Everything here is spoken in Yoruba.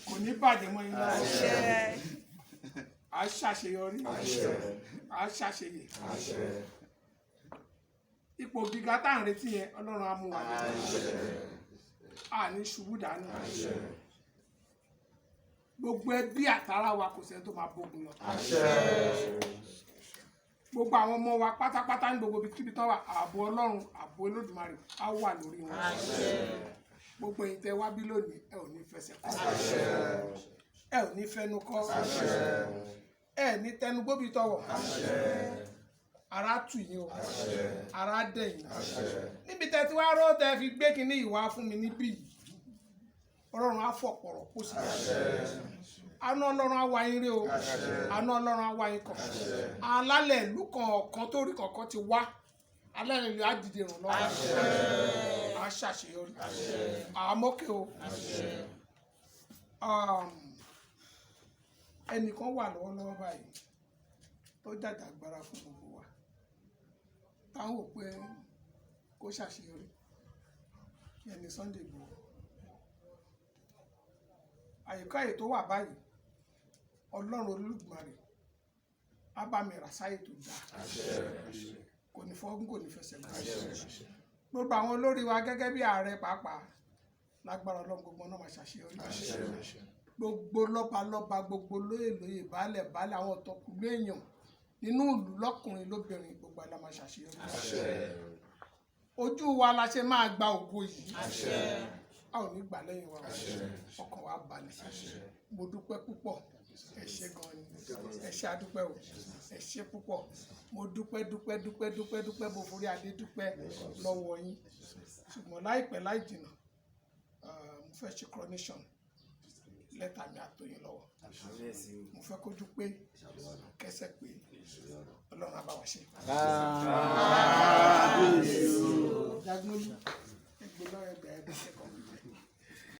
kò ní bàjẹ́ mọ́ iná a ṣàṣeyọrí a ṣàṣeyè ipò gíga tá à ń retí yẹn Ọlọ́run á mú wa a ní ṣubú dànù gbogbo ẹbí àtàrà wa kò sẹ́ni tó máa bógun lọ gbogbo àwọn ọmọ wa pátápátá ní gbogbo ibikíbi tán wà ààbò Ọlọ́run ààbò Olódùmarè á wà lórí wọn gbogbo ẹ̀yin tẹ́ wá bí lónìí ẹ ò ní fẹsẹ̀ kọ́ ẹ ò ní fẹnu kọ́ ẹ ní tẹnugbóbi tọwọ́ ara tù yín o ara dẹ̀ yín níbi tẹ́ ti wá rọ́ tẹ́ fi gbé kinní ìwà fún mi níbí yìí Ọlọ́run á fọ̀pọ̀rọ̀ kó sí àánú Ọlọ́run á wá yín rí o àánú Ọlọ́run á wá yín kàn alálẹ̀ ìlú kọ̀ọ̀kan tó rí kọ̀ọ̀kan ti wá alálẹ̀ ìlú á dìde ràn lọ́wọ́ á ṣàṣeyọrí àmọ́kè o ẹnìkan wà lọ́wọ́lọ́wọ́ báyìí tó jàjà agbára fún gbogbo wa táwọn ò pé kó ṣàṣeyọrí ẹni Sunday Igboho àyíká èyí tó wà báyìí Ọlọ́run Olódùmarè á bá mi rà sáyè tó dáa kò ní fọ́gún kò ní fẹsẹ̀ gbáyé gbogbo àwọn olórí wa gẹ́gẹ́ bí ààrẹ pàápàá lágbára Ọlọ́run gbogbo náà máa ṣàṣeyọrí gbogbo lọ́balọ́ba gbogbo lóyè lóyè baálẹ̀ baálẹ̀ àwọn ọ̀tọ̀kùlú èèyàn nínú ìlú lọ́kùnrin lóbìnrin gbogbo àlá máa ṣàṣeyọrí ojú wa la ṣe máa gba ògo yìí a ò ní gbà lẹ́yìn wa ọkàn wa balẹ̀ mo dúpẹ́ púpọ̀ ẹ ṣé gan ni ẹ ṣé adúpẹ́ o ẹ ṣé púpọ̀ mo dúpẹ́ mo forí adé dúpẹ́ lọ́wọ́ yín ṣùgbọ́n láìpẹ́ láì jìnnà mo fẹ́ ṣe coronation lẹ́tà mi àtòyìn lọ́wọ́ mo fẹ́ kójú pé kẹsẹ̀ pé Ọlọ́run á bá wa ṣe.